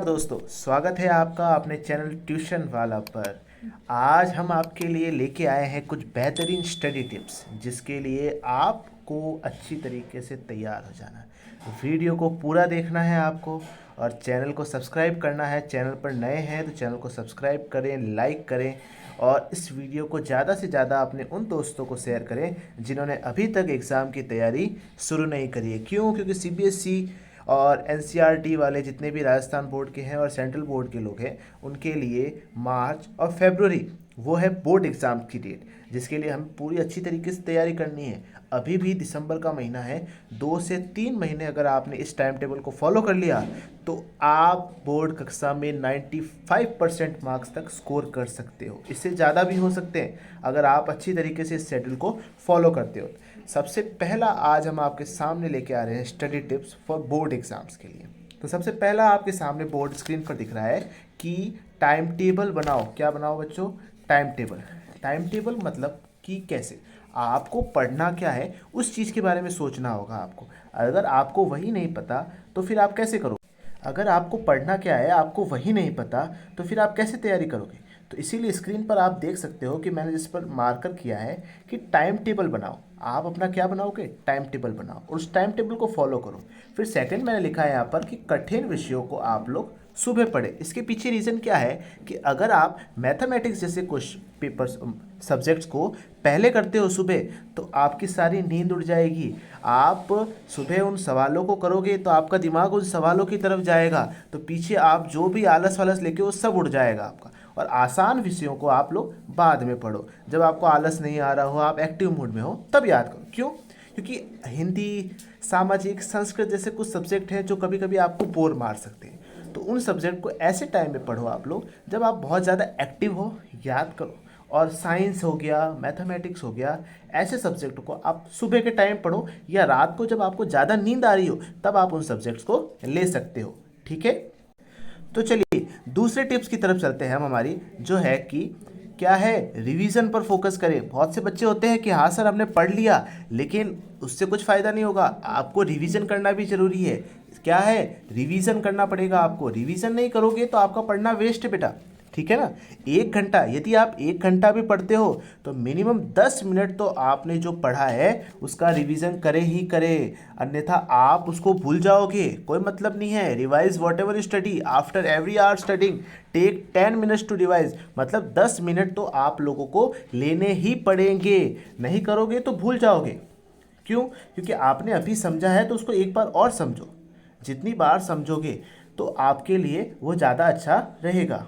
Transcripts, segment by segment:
दोस्तों, स्वागत है आपका अपने चैनल ट्यूशन वाला पर। आज हम आपके लिए लेके आए हैं कुछ बेहतरीन स्टडी टिप्स जिसके लिए आपको अच्छी तरीके से तैयार हो जाना है। वीडियो को पूरा देखना है आपको और चैनल को सब्सक्राइब करना है। चैनल पर नए हैं तो चैनल को सब्सक्राइब करें, लाइक करें और इस वीडियो को ज़्यादा से ज़्यादा अपने उन दोस्तों को शेयर करें जिन्होंने अभी तक एग्ज़ाम की तैयारी शुरू नहीं करी है। क्यों? क्योंकि सीबीएसई और एनसीईआरटी वाले जितने भी राजस्थान बोर्ड के हैं और सेंट्रल बोर्ड के लोग हैं उनके लिए मार्च और फरवरी वो है बोर्ड एग्ज़ाम की डेट, जिसके लिए हमें पूरी अच्छी तरीके से तैयारी करनी है। अभी भी दिसंबर का महीना है, 2 से 3 महीने अगर आपने इस टाइम टेबल को फॉलो कर लिया तो आप बोर्ड कक्षा में 95% मार्क्स तक स्कोर कर सकते हो। इससे ज़्यादा भी हो सकते हैं अगर आप अच्छी तरीके से इस शेड्यूल को फॉलो करते हो। सबसे पहला आज हम आपके सामने लेके आ रहे हैं study tips for board exams के लिए। तो सबसे पहला आपके सामने बोर्ड स्क्रीन पर दिख रहा है कि टाइम टेबल बनाओ। क्या बनाओ बच्चों? Time table. टाइम टेबल मतलब कि कैसे आपको पढ़ना क्या है उस चीज़ के बारे में सोचना होगा आपको। अगर आपको वही नहीं पता तो फिर आप कैसे करोगे? अगर आपको पढ़ना क्या है आपको वही नहीं पता तो फिर आप कैसे तैयारी करोगे? तो इसीलिए स्क्रीन पर आप देख सकते हो कि मैंने जिस पर मार्कर किया है कि टाइम टेबल बनाओ। आप अपना क्या बनाओगे? टाइम टेबल बनाओ और उस टाइम टेबल को फॉलो करो। फिर सेकंड मैंने लिखा है यहाँ पर कि कठिन विषयों को आप लोग सुबह पढ़े। इसके पीछे रीज़न क्या है कि अगर आप मैथमेटिक्स जैसे कुछ पेपर्स सब्जेक्ट्स को पहले करते हो सुबह तो आपकी सारी नींद उड़ जाएगी। आप सुबह उन सवालों को करोगे तो आपका दिमाग उन सवालों की तरफ जाएगा, तो पीछे आप जो भी आलस वालस लेके वो सब उड़ जाएगा आपका। और आसान विषयों को आप लोग बाद में पढ़ो, जब आपको आलस नहीं आ रहा हो, आप एक्टिव मूड में हो तब याद करो। क्यों? क्योंकि हिंदी, सामाजिक, संस्कृत जैसे कुछ सब्जेक्ट हैं जो कभी कभी आपको बोर मार सकते हैं। तो उन सब्जेक्ट को ऐसे टाइम में पढ़ो आप लोग जब आप बहुत ज़्यादा एक्टिव हो, याद करो। और साइंस हो गया, मैथमेटिक्स हो गया, ऐसे सब्जेक्ट को आप सुबह के टाइम पढ़ो या रात को जब आपको ज़्यादा नींद आ रही हो तब आप उन सब्जेक्ट्स को ले सकते हो। ठीक है, तो चलिए दूसरे टिप्स की तरफ चलते हैं हम हमारी, जो है कि क्या है, रिवीजन पर फोकस करें। बहुत से बच्चे होते हैं कि हाँ सर हमने पढ़ लिया लेकिन उससे कुछ फ़ायदा नहीं होगा, आपको रिवीजन करना भी ज़रूरी है। क्या है? रिवीजन करना पड़ेगा आपको। रिवीजन नहीं करोगे तो आपका पढ़ना वेस्ट है बेटा। ठीक है ना? 1 घंटा, यदि आप 1 घंटा भी पढ़ते हो तो मिनिमम 10 मिनट तो आपने जो पढ़ा है उसका रिवीजन करे ही करे, अन्यथा आप उसको भूल जाओगे। कोई मतलब नहीं है। Revise whatever you study after every hour studying take 10 minutes to revise. मतलब 10 मिनट तो आप लोगों को लेने ही पड़ेंगे, नहीं करोगे तो भूल जाओगे। क्यों? क्योंकि आपने अभी समझा है तो उसको एक बार और समझो। जितनी बार समझोगे तो आपके लिए वो ज़्यादा अच्छा रहेगा।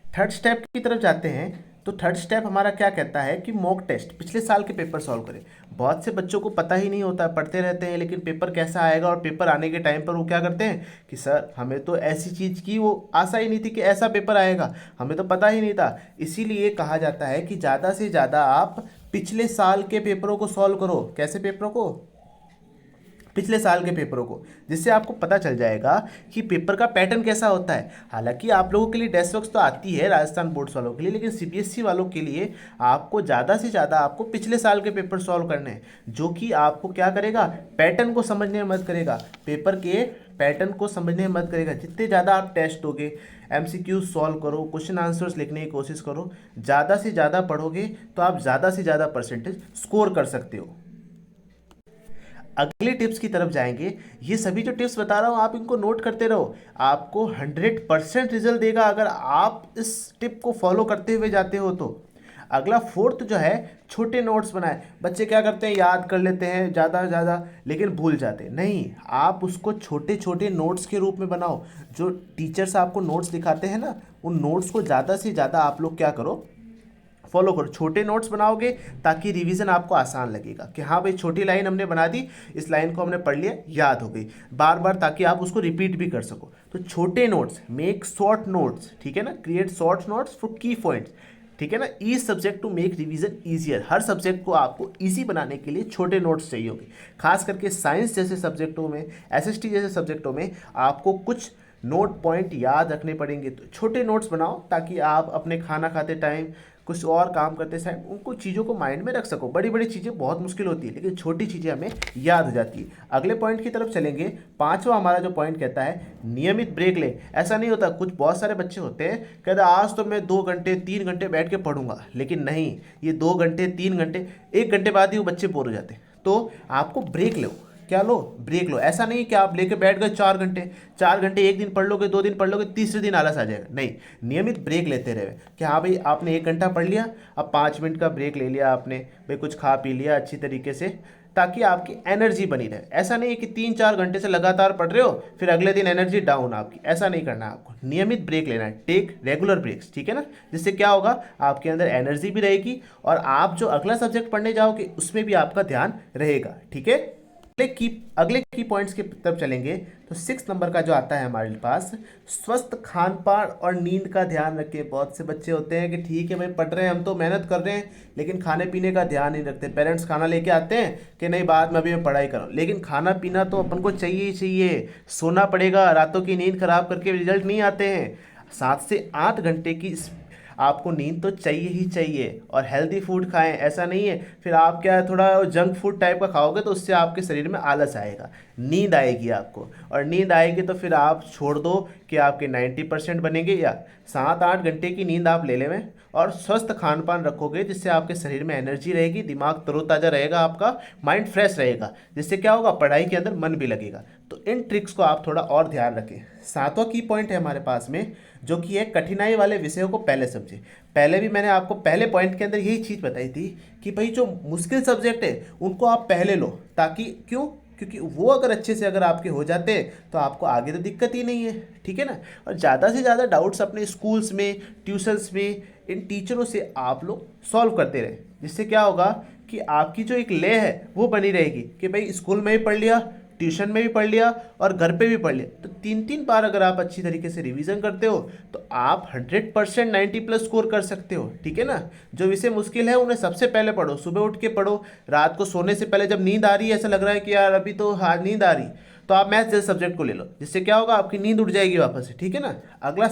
थर्ड स्टेप की तरफ जाते हैं। तो थर्ड स्टेप हमारा क्या कहता है कि मॉक टेस्ट, पिछले साल के पेपर सॉल्व करें। बहुत से बच्चों को पता ही नहीं होता, पढ़ते रहते हैं लेकिन पेपर कैसा आएगा, और पेपर आने के टाइम पर वो क्या करते हैं कि सर हमें तो ऐसी चीज़ की वो आशा ही नहीं थी कि ऐसा पेपर आएगा, हमें तो पता ही नहीं था। इसीलिए कहा जाता है कि ज़्यादा से ज़्यादा आप पिछले साल के पेपरों को सॉल्व करो। कैसे पेपरों को? पिछले साल के पेपरों को, जिससे आपको पता चल जाएगा कि पेपर का पैटर्न कैसा होता है। हालांकि आप लोगों के लिए डेस्क वर्क तो आती है राजस्थान बोर्ड्स वालों के लिए, लेकिन सीबीएसई वालों के लिए आपको ज़्यादा से ज़्यादा आपको पिछले साल के पेपर सॉल्व करने हैं, जो कि आपको क्या करेगा, पैटर्न को समझने में मदद करेगा। पेपर के पैटर्न को समझने में मदद करेगा। जितने ज़्यादा आप टेस्ट दोगे, एमसीक्यू सॉल्व करो, क्वेश्चन आंसर्स लिखने की कोशिश करो, ज़्यादा से ज़्यादा पढ़ोगे तो आप ज़्यादा से ज़्यादा परसेंटेज स्कोर कर सकते हो। अगले टिप्स की तरफ जाएंगे। ये सभी जो टिप्स बता रहा हूँ आप इनको नोट करते रहो, आपको 100% रिजल्ट देगा अगर आप इस टिप को फॉलो करते हुए जाते हो तो। अगला फोर्थ जो है, छोटे नोट्स बनाए। बच्चे क्या करते हैं, याद कर लेते हैं ज़्यादा ज़्यादा लेकिन भूल जाते हैं। नहीं, आप उसको छोटे छोटे नोट्स के रूप में बनाओ। जो टीचर्स आपको नोट्स दिखाते हैं ना, उन नोट्स को ज़्यादा से ज़्यादा आप लोग क्या करो, फॉलो करो। छोटे नोट्स बनाओगे ताकि रिवीजन आपको आसान लगेगा कि हाँ भाई छोटी लाइन हमने बना दी, इस लाइन को हमने पढ़ लिया, याद हो गई बार बार, ताकि आप उसको रिपीट भी कर सको। तो छोटे नोट्स, मेक शॉर्ट नोट्स, ठीक है ना, create short notes for key points, ठीक है ना। Each subject to make revision easier. हर सब्जेक्ट को आपको ईजी बनाने के लिए छोटे नोट्स चाहिए होंगे। खास करके साइंस जैसे सब्जेक्टों में, एसएसटी जैसे सब्जेक्टों में आपको कुछ नोट पॉइंट याद रखने पड़ेंगे, तो छोटे नोट्स बनाओ ताकि आप अपने खाना खाते टाइम, कुछ और काम करते समय उनको चीज़ों को माइंड में रख सको। बड़ी बड़ी चीज़ें बहुत मुश्किल होती है, लेकिन छोटी चीज़ें हमें याद हो जाती है। अगले पॉइंट की तरफ चलेंगे। पांचवा हमारा जो पॉइंट कहता है नियमित ब्रेक ले। ऐसा नहीं होता, कुछ बहुत सारे बच्चे होते हैं कहते आज तो मैं 2 घंटे 3 घंटे बैठ के पढ़ूंगा, लेकिन नहीं, ये 2 घंटे 3 घंटे 1 घंटे बाद ही वो बच्चे बोर हो जाते हैं। तो आपको ब्रेक लो। क्या लो? ब्रेक लो। ऐसा नहीं कि आप लेके बैठ गए 4 घंटे, 4 घंटे एक दिन पढ़ लोगे, 2 दिन पढ़ लोगे, तीसरे दिन आलस आ जाएगा। नहीं, नियमित ब्रेक लेते रहे कि हाँ भाई आपने 1 घंटा पढ़ लिया, अब 5 मिनट का ब्रेक ले लिया आपने, भाई कुछ खा पी लिया अच्छी तरीके से, ताकि आपकी एनर्जी बनी रहे। ऐसा नहीं है कि 3-4 घंटे से लगातार पढ़ रहे हो फिर अगले दिन एनर्जी डाउन आपकी, ऐसा नहीं करना है आपको। नियमित ब्रेक लेना है, टेक रेगुलर ब्रेक्स, ठीक है ना। जिससे क्या होगा, आपके अंदर एनर्जी भी रहेगी और आप जो अगला सब्जेक्ट पढ़ने जाओगे उसमें भी आपका ध्यान रहेगा, ठीक है। अगले की पॉइंट्स की तरफ चलेंगे तो 6 नंबर का जो आता है हमारे पास, स्वस्थ खान पान और नींद का ध्यान रखें। बहुत से बच्चे होते हैं कि ठीक है भाई पढ़ रहे हैं, हम तो मेहनत कर रहे हैं, लेकिन खाने पीने का ध्यान नहीं रखते। पेरेंट्स खाना लेके आते हैं कि नहीं बाद में अभी मैं पढ़ाई करूँ, लेकिन खाना पीना तो अपन को चाहिए ही चाहिए। सोना पड़ेगा, रातों की नींद खराब करके रिजल्ट नहीं आते हैं। 7 से 8 घंटे की आपको नींद तो चाहिए ही चाहिए। और हेल्दी फूड खाएं, ऐसा नहीं है फिर आप क्या है थोड़ा जंक फूड टाइप का खाओगे तो उससे आपके शरीर में आलस आएगा, नींद आएगी आपको, और नींद आएगी तो फिर आप छोड़ दो कि आपके 90% बनेंगे। या 7-8 घंटे की नींद आप ले लें और स्वस्थ खान पान रखोगे जिससे आपके शरीर में एनर्जी रहेगी, दिमाग तरोताज़ा रहेगा, आपका माइंड फ्रेश रहेगा, जिससे क्या होगा, पढ़ाई के अंदर मन भी लगेगा। तो इन ट्रिक्स को आप थोड़ा और ध्यान रखें। 7वां की पॉइंट है हमारे पास में, जो कि है कठिनाई वाले विषयों को पहले समझे। पहले भी मैंने आपको पहले पॉइंट के अंदर यही चीज़ बताई थी कि भाई जो मुश्किल सब्जेक्ट है उनको आप पहले लो, ताकि क्यों, क्योंकि वो अगर अच्छे से अगर आपके हो जाते हैं तो आपको आगे तो दिक्कत ही नहीं है, ठीक है ना। और ज़्यादा से ज़्यादा डाउट्स अपने स्कूल्स में, ट्यूशन्स में, इन टीचरों से आप लोग सॉल्व करते रहे, जिससे क्या होगा कि आपकी जो एक ले है वो बनी रहेगी कि भाई स्कूल में भी पढ़ लिया, ट्यूशन में भी पढ़ लिया और घर पे भी पढ़ लिया। तो 3-3 बार अगर आप अच्छी तरीके से रिवीजन करते हो तो आप 100% 90+ स्कोर कर सकते हो, ठीक है ना। जो विषय मुश्किल है उन्हें सबसे पहले पढ़ो, सुबह उठ के पढ़ो, रात को सोने से पहले जब नींद आ रही है, ऐसा लग रहा है कि यार अभी तो हाँ नींद आ रही, तो आप मैथ्स जैसे सब्जेक्ट को ले लो, जिससे क्या होगा, आपकी नींद उड़ जाएगी वापस से, ठीक है ना। अगला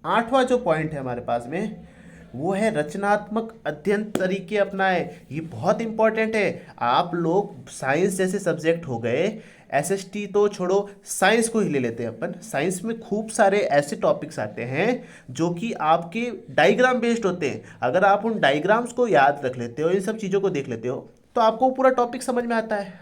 8वां जो पॉइंट है हमारे पास में, वो है रचनात्मक अध्ययन तरीके अपनाए। ये बहुत इंपॉर्टेंट है। आप लोग साइंस जैसे सब्जेक्ट हो गए, एसएसटी तो छोड़ो, साइंस को ही ले लेते हैं अपन। साइंस में खूब सारे ऐसे टॉपिक्स आते हैं जो कि आपके डायग्राम बेस्ड होते हैं। अगर आप उन डायग्राम्स को याद रख लेते हो, इन सब चीज़ों को देख लेते हो, तो आपको पूरा टॉपिक समझ में आता है।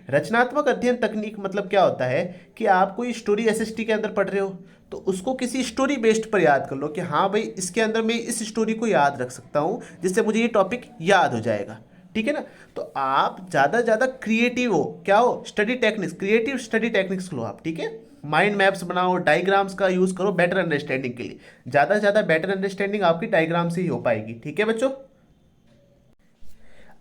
रचनात्मक अध्ययन तकनीक मतलब क्या होता है कि आप कोई स्टोरी एसएसटी के अंदर पढ़ रहे हो तो उसको किसी स्टोरी बेस्ड पर याद कर लो कि हाँ भाई इसके अंदर मैं इस स्टोरी को याद रख सकता हूँ, जिससे मुझे ये टॉपिक याद हो जाएगा, ठीक है ना। तो आप ज़्यादा से ज़्यादा क्रिएटिव हो, क्या हो, study techniques, creative study techniques लो आप, ठीक है। माइंड मैप्स बनाओ, डायग्राम्स का यूज़ करो बेटर अंडरस्टैंडिंग के लिए। ज़्यादा से ज़्यादा बेटर अंडरस्टैंडिंग आपकी डायग्राम से ही हो पाएगी, ठीक है बच्चों।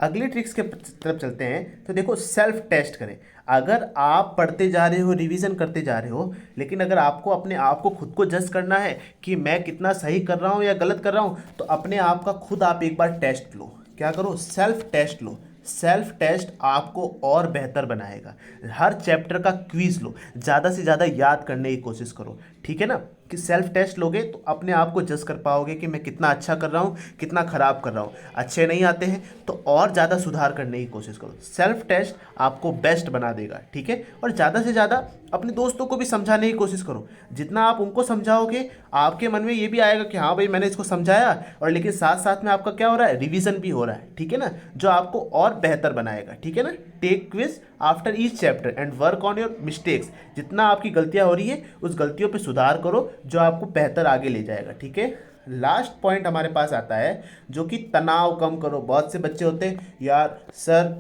अगली ट्रिक्स के तरफ चलते हैं। तो देखो, सेल्फ टेस्ट करें। अगर आप पढ़ते जा रहे हो, रिवीजन करते जा रहे हो, लेकिन अगर आपको अपने आप को खुद को जज करना है कि मैं कितना सही कर रहा हूँ या गलत कर रहा हूँ, तो अपने आप का खुद आप एक बार टेस्ट लो। क्या करो, सेल्फ टेस्ट लो। सेल्फ टेस्ट आपको और बेहतर बनाएगा। हर चैप्टर का क्विज लो, ज़्यादा से ज़्यादा याद करने की कोशिश करो, ठीक है ना। कि सेल्फ टेस्ट लोगे तो अपने आप को जज कर पाओगे कि मैं कितना अच्छा कर रहा हूँ, कितना ख़राब कर रहा हूँ। अच्छे नहीं आते हैं तो और ज़्यादा सुधार करने की कोशिश करो। सेल्फ टेस्ट आपको बेस्ट बना देगा, ठीक है। और ज़्यादा से ज़्यादा अपने दोस्तों को भी समझाने की कोशिश करो। जितना आप उनको समझाओगे, आपके मन में ये भी आएगा कि हाँ भाई मैंने इसको समझाया, और लेकिन साथ साथ में आपका क्या हो रहा है, रिवीजन भी हो रहा है, ठीक है ना, जो आपको और बेहतर बनाएगा, ठीक है ना। Take quiz after each chapter and work on your mistakes. जितना आपकी गलतियां हो रही है उस गलतियों पे सुधार करो, जो आपको बेहतर आगे ले जाएगा, ठीक है। लास्ट पॉइंट हमारे पास आता है जो कि तनाव कम करो। बहुत से बच्चे होते हैं, यार सर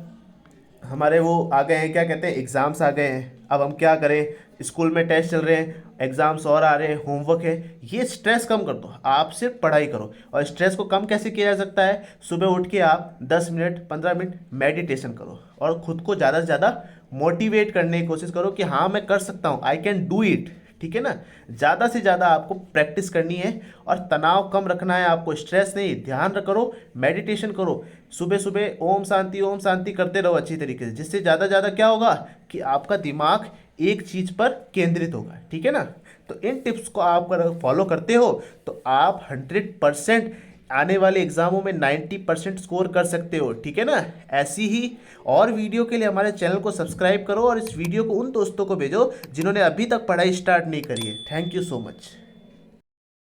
हमारे वो आ गए हैं, क्या कहते हैं, एग्ज़ाम्स आ गए हैं, अब हम क्या करें, स्कूल में टेस्ट चल रहे हैं, एग्ज़ाम्स और आ रहे हैं, होमवर्क है। ये स्ट्रेस कम कर दो, आप सिर्फ पढ़ाई करो। और स्ट्रेस को कम कैसे किया जा सकता है, सुबह उठ के आप 10 मिनट 15 मिनट मेडिटेशन करो और ख़ुद को ज़्यादा से ज़्यादा मोटिवेट करने की कोशिश करो कि हाँ मैं कर सकता हूँ, आई कैन डू इट, ठीक है ना। ज़्यादा से ज़्यादा आपको प्रैक्टिस करनी है और तनाव कम रखना है आपको, स्ट्रेस नहीं, ध्यान करो, मेडिटेशन करो। सुबह सुबह ओम शांति करते रहो अच्छी तरीके से, जिससे ज़्यादा ज़्यादा क्या होगा कि आपका दिमाग एक चीज़ पर केंद्रित होगा, ठीक है ना। तो इन टिप्स को आप अगर फॉलो करते हो तो आप 100% आने वाले एग्जामों में 90% स्कोर कर सकते हो, ठीक है ना। ऐसी ही और वीडियो के लिए हमारे चैनल को सब्सक्राइब करो और इस वीडियो को उन दोस्तों को भेजो जिन्होंने अभी तक पढ़ाई स्टार्ट नहीं करी है। Thank you so much.